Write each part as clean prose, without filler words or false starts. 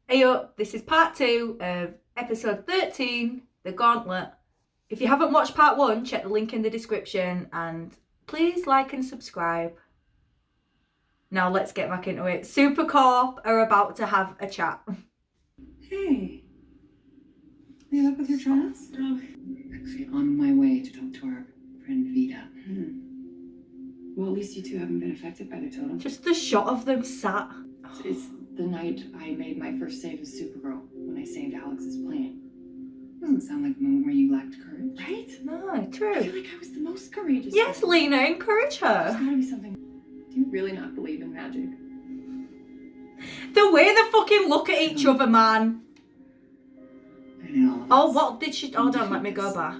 Hey up, this is part 2 of episode 13, The Gauntlet. If you haven't watched part 1, check the link in the description and please like and subscribe. Now let's get back into it. Supercorp are about to have a chat. Hey. Are you up with your dress? Oh, actually on my way to talk to our friend Vida. Well, at least you two haven't been affected by the totem. Just the shot of them sat. It's the night I made my first save as Supergirl, when I saved Alex's plane. Doesn't sound like the moment where you lacked courage. Right? No, I true. feel like I was the most courageous. Yes, Lena, encourage There's her. gotta be something. Do you really not believe in magic? The way they fucking look at each other, man. And in all of Oh, us. what did she... Hold on, let me go back.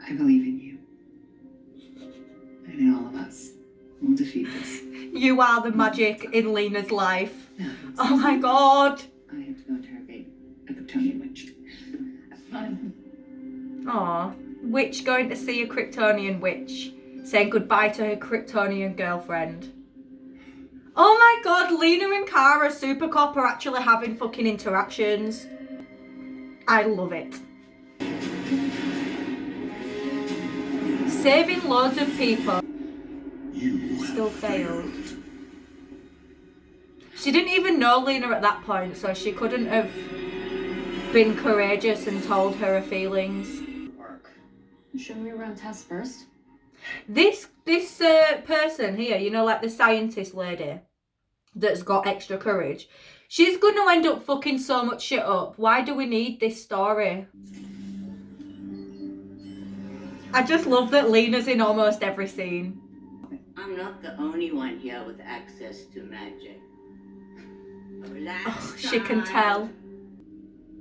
I believe in you. And in all of us. We'll defeat this. You are the magic in Lena's life. Now, Oh my god. I have to go interrogate a Kryptonian witch. Have fun. Aw, witch going to see a Kryptonian witch, saying goodbye to her Kryptonian girlfriend. Oh my god, Lena and Kara Supercorp are actually having fucking interactions. I love it. Saving loads of people. Still failed. She didn't even know Lena at that point, so she couldn't have been courageous and told her her feelings. Shouldn't we run tests first? This person here, you know, like the scientist lady that's got extra courage, she's gonna end up fucking so much shit up. Why do we need this story? I just love that Lena's in almost every scene. I'm not the only one here with access to magic. Oh, she can tell.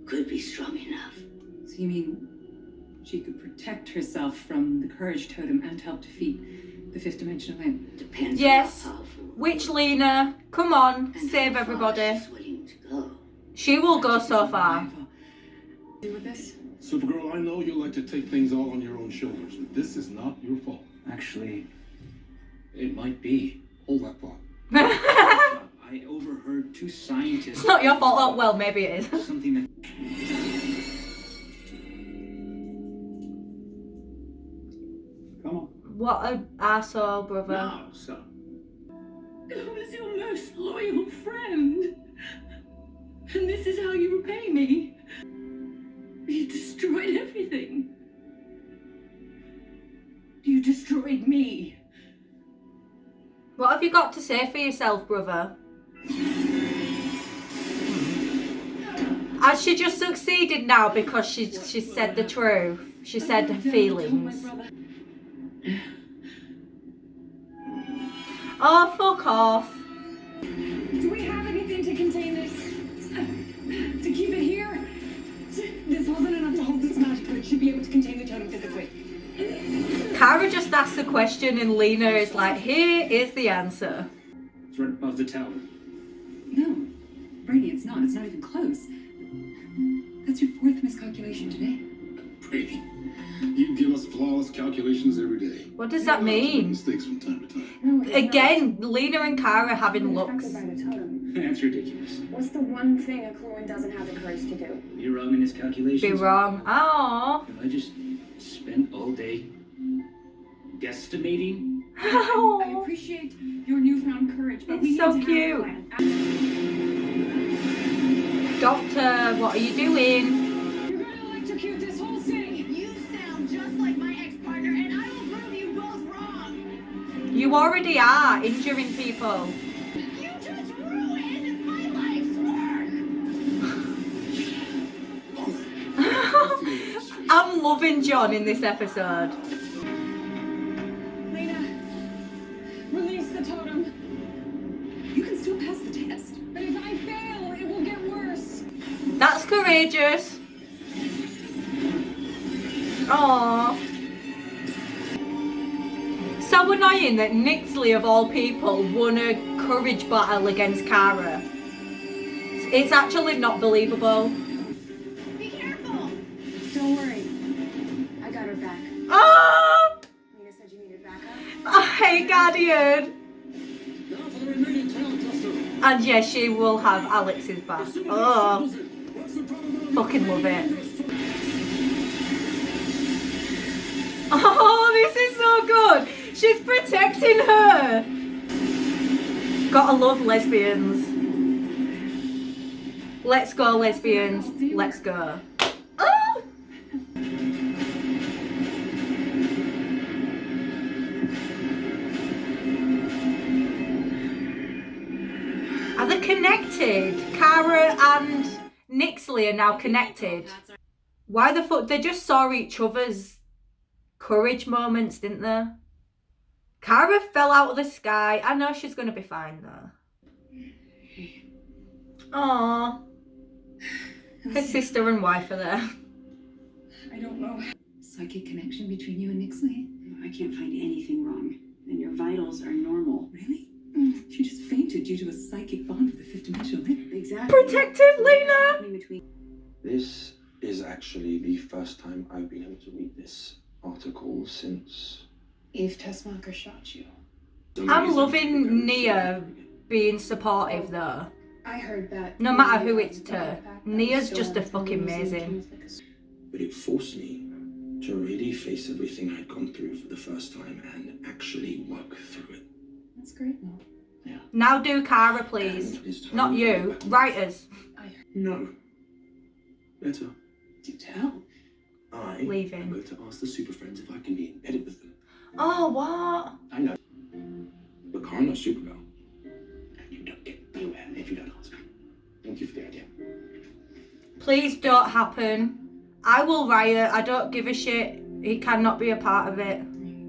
Could be strong enough. So you mean she could protect herself from the courage totem and help defeat the fifth dimensional imp? Depends Yes. on how powerful Witch Lena, come on, and save how far everybody. she's willing to go. She will go so far. Do with this? Supergirl, I know you like to take things all on your own shoulders, but this is not your fault. Actually, it might be. Hold that thought. I overheard two scientists. It's not your fault. Oh, well, maybe it is. Something that. Come on. What an arsehole, brother. No, son. I was your most loyal friend. And this is how you repay me. You destroyed everything. You destroyed me. What have you got to say for yourself, brother? Has she just succeeded now because she said the truth? She said her feelings. Oh, fuck off. Do we have anything to contain this? To keep it here? This wasn't enough to hold this magic, but it should be able to contain the totem physically. Kara just asked the question and Lena is like, here is the answer. It's right above the tower. No, Brady, it's not. It's not even close. That's your fourth miscalculation today. Brady, you give us flawless calculations every day. What does that mean? Mistakes from time to time. No, Again, Lena and Kara having looks. By the totem. That's ridiculous. What's the one thing a Cloan doesn't have the courage to do? You're wrong in his calculations. Be wrong. Oh. If I just spent all day guesstimating. I appreciate your newfound courage, but we It's so need to cute. have a plan. Doctor, what are you doing? You're gonna electrocute this whole city. You sound just like my ex-partner, and I will prove you both wrong. You already are injuring people. You just ruined my life's work. I'm loving John in this episode. Lena, release the totem. You can still pass the test. But if I fail, it will get worse. That's courageous. Aww. So annoying that Nixley, of all people, won a courage battle against Kara. It's actually not believable. Be careful. Don't worry. I got her back. Oh! Lena said you needed backup. Hey, Guardian. Now for the remaining talent cluster. And yes, she will have Alex's back. Oh, fucking love it. Oh, this is so good. She's protecting her. Gotta love lesbians. Let's go, lesbians. Let's go. Oh! Are they connected? Cara and Nixley are now connected. Why the fuck? They just saw each other's courage moments, didn't they? Cara fell out of the sky. I know she's gonna be fine though. Aww. Her sister and wife are there. I don't know. Psychic connection between you and Nixley? I can't find anything wrong, and your vitals are normal. Really? She just fainted due to a psychic bond with the fifth dimensional link. Exactly. Protective Lena! This is actually the first time I've been able to read this article since... Eve Tessmacher shot you. I'm loving Nia being supportive though. I heard that. No matter who it's to. Nia's just a fucking amazing. But it forced me to really face everything I'd gone through for the first time and actually work through it. That's great, Mo. Yeah. Now do Cara, please. Not you. Writers. No. Better. Do tell. I Leaving. am going to ask the Super Friends if I can be embedded with them. Oh, what? I know. But Kara knows Supergirl. And you don't get nowhere if you don't ask her. Thank you for the idea. Please don't happen. I will riot. I don't give a shit. He cannot be a part of it.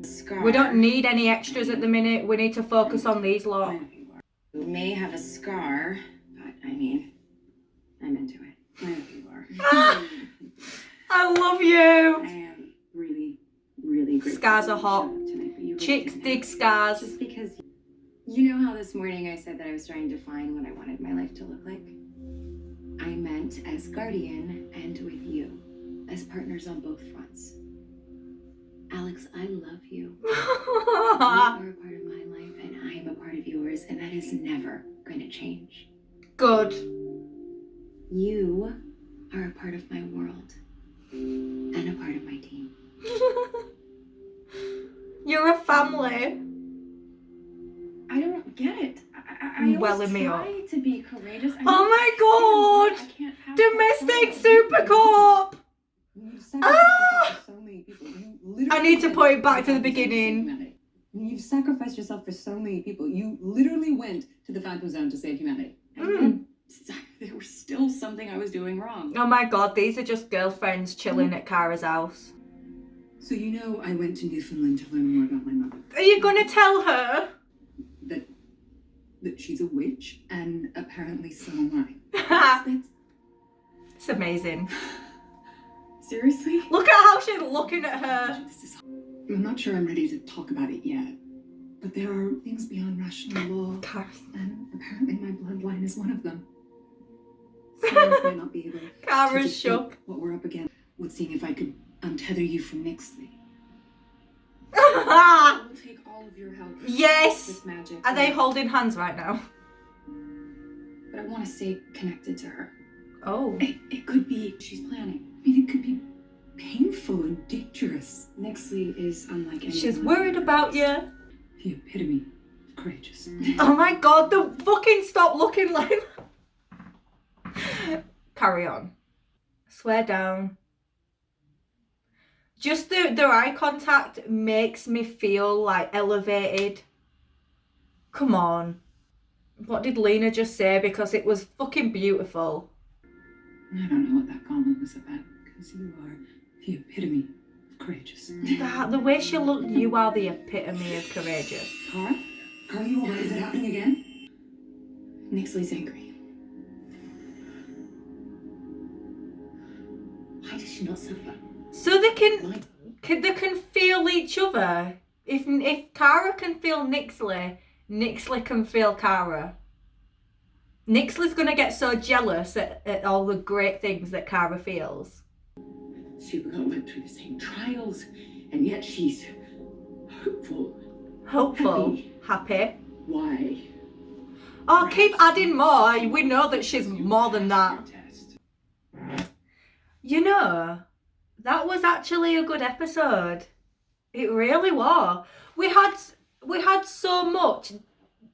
Scar. We don't need any extras at the minute. We need to focus on these lot. You may have a scar, but I mean, I'm into it. I know you are. I love you. I am really, really grateful. Scars are hot. Tonight, but you Chicks really dig scars. Just because you know how this morning I said that I was trying to find what I wanted my life to look like? I meant as guardian and with you, as partners on both fronts. Alex, I love you. You are a part of my life and I am a part of yours, and that is never going to change. Good. You are a part of my world and a part of my team. You're a family. I don't get it. I Welling always me try up. to be courageous. Oh my god! I can't have Domestic Supercorp! Ah! I need to put it back to the beginning. You've sacrificed yourself for so many people. You literally went to the Phantom Zone to save humanity. Mm. There was still something I was doing wrong. Oh my god, these are just girlfriends chilling at Kara's house. So you know I went to Newfoundland to learn more about my mother. Are you gonna tell her? That she's a witch, and apparently so am I. It's amazing. Seriously? Look at how she's looking at her. I'm not sure I'm ready to talk about it yet, but there are things beyond rational law, and apparently my bloodline is one of them. Science might not be able to Kara's defeat shook. what we're up against. Was seeing if I could untether you from Nixley. I will take all of your help. Yes! With magic. Are they holding hands right now? But I want to stay connected to her. Oh. It could be she's planning. I mean, it could be painful and dangerous. Nixley is unlike anyone. She's worried about you. The epitome of courageous. Oh my god, the fucking stop looking like... Carry on. Swear down. Just their eye contact makes me feel like elevated. Come on. What did Lena just say? Because it was fucking beautiful. I don't know what that comment was about, because you are the epitome of courageous. The way she looked, you are the epitome of courageous. Kara? Are you alright? Is it happening again? Nixley's angry. Why does she not suffer? So they can feel each other. If Kara can feel Nixley, Nixley can feel Kara. Nixley's gonna get so jealous at all the great things that Kara feels. Supergirl went through the same trials, and yet she's hopeful. Hopeful. Happy. Why? Oh, keep adding more. We know that she's more than that. You know, that was actually a good episode. It really was. We had so much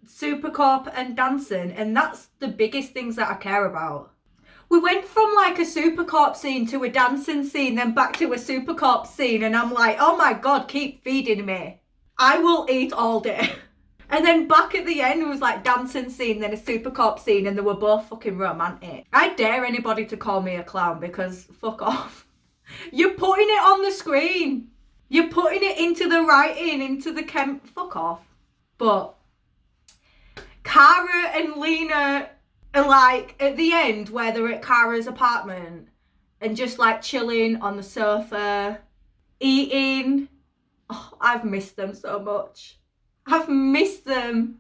Supercorp and dancing, and that's the biggest things that I care about. We went from like a Supercorp scene to a dancing scene, then back to a Supercorp scene, and I'm like, oh my god, keep feeding me. I will eat all day. And then back at the end, it was like dancing scene, then a Supercorp scene, and they were both fucking romantic. I dare anybody to call me a clown, because fuck off. You're putting it on the screen. You're putting it into the writing, into the fuck off. But Cara and Lena are like at the end where they're at Cara's apartment and just like chilling on the sofa, eating. Oh, I've missed them so much. I've missed them.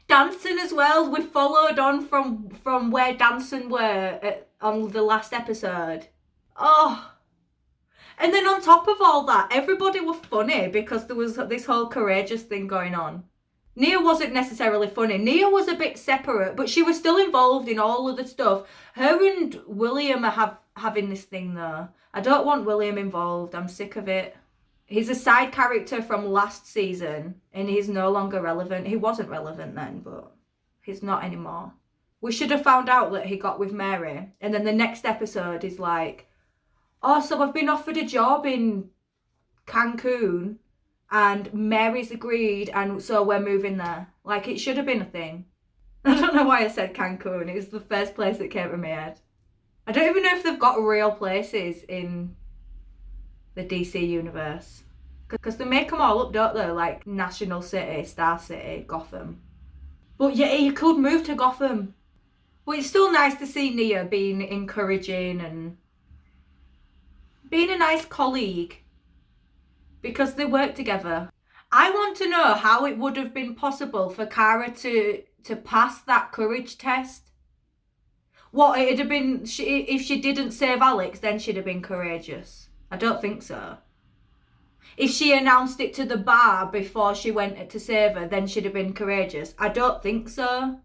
Dancing as well. We followed on from where dancing were on the last episode. Oh. And then on top of all that, everybody was funny because there was this whole courageous thing going on. Nia wasn't necessarily funny. Nia was a bit separate, but she was still involved in all of the stuff. Her and William are having this thing though. I don't want William involved. I'm sick of it. He's a side character from last season and he's no longer relevant. He wasn't relevant then, but he's not anymore. We should have found out that he got with Mary. And then the next episode is like, oh, so I've been offered a job in Cancun and Mary's agreed and so we're moving there. Like, it should have been a thing. I don't know why I said Cancun. It was the first place that came to my head. I don't even know if they've got real places in the DC universe. Because they make them all up, don't they? Like National City, Star City, Gotham. But yeah, you could move to Gotham. But it's still nice to see Nia being encouraging and being a nice colleague because they work together. I want to know how it would have been possible for Cara to pass that courage test. What, it'd have been, if she didn't save Alex, then she'd have been courageous. I don't think so. If she announced it to the bar before she went to save her, then she'd have been courageous. I don't think so.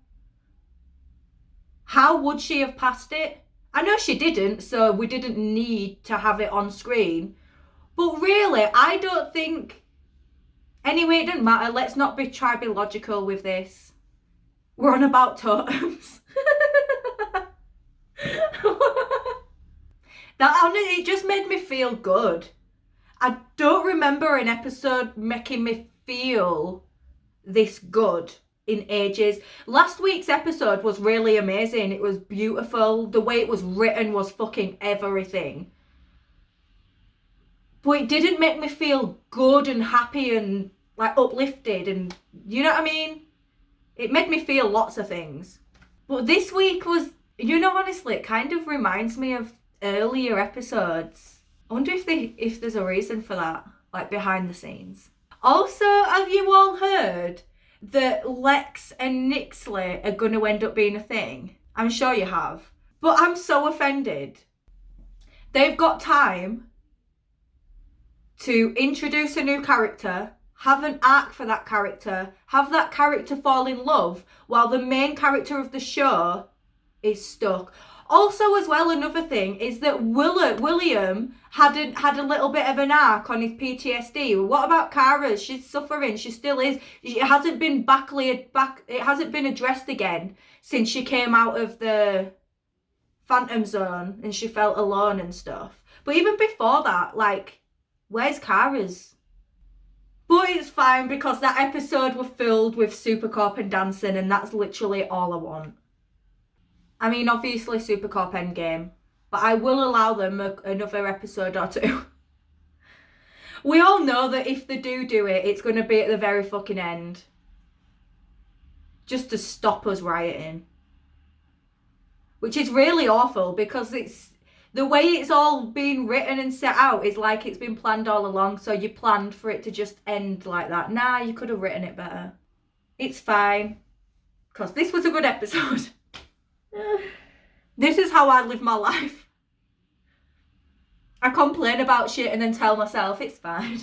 How would she have passed it? I know she didn't, so we didn't need to have it on screen. But really, I don't think... Anyway, it doesn't matter. Let's not try to be logical with this. We're on about totems. It just made me feel good. I don't remember an episode making me feel this good in ages. Last week's episode was really amazing. It was beautiful. The way it was written was fucking everything. But it didn't make me feel good and happy and like uplifted and, you know what I mean? It made me feel lots of things. But this week was, you know, honestly, it kind of reminds me of earlier episodes. I wonder if there's a reason for that, like behind the scenes. Also, have you all heard that Lex and Nixley are going to end up being a thing? I'm sure you have. But I'm so offended. They've got time to introduce a new character, have an arc for that character, have that character fall in love while the main character of the show is stuck. Also, as well, another thing is that William had a little bit of an arc on his PTSD. What about Cara? She's suffering. She still is. It hasn't been it hasn't been addressed again since she came out of the Phantom Zone and she felt alone and stuff. But even before that, like, where's Cara's? But it's fine because that episode was filled with Supercorp and dancing, and that's literally all I want. I mean, obviously Supercorp Endgame, but I will allow them another episode or two. We all know that if they do it, it's going to be at the very fucking end. Just to stop us rioting. Which is really awful because it's the way it's all been written and set out is like it's been planned all along, so you planned for it to just end like that. Nah, you could have written it better. It's fine, because this was a good episode. This is how I live my life. I complain about shit and then tell myself it's fine.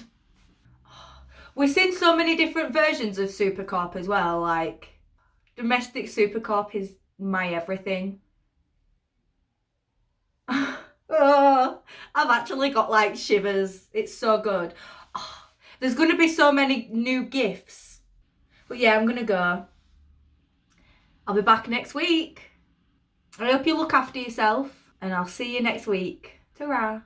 We've seen so many different versions of Supercorp as well, like Domestic Supercorp is my everything. Oh, I've actually got like shivers. It's so good. Oh, there's going to be so many new gifts. But yeah, I'm going to go. I'll be back next week. I hope you look after yourself and I'll see you next week. Ta-ra.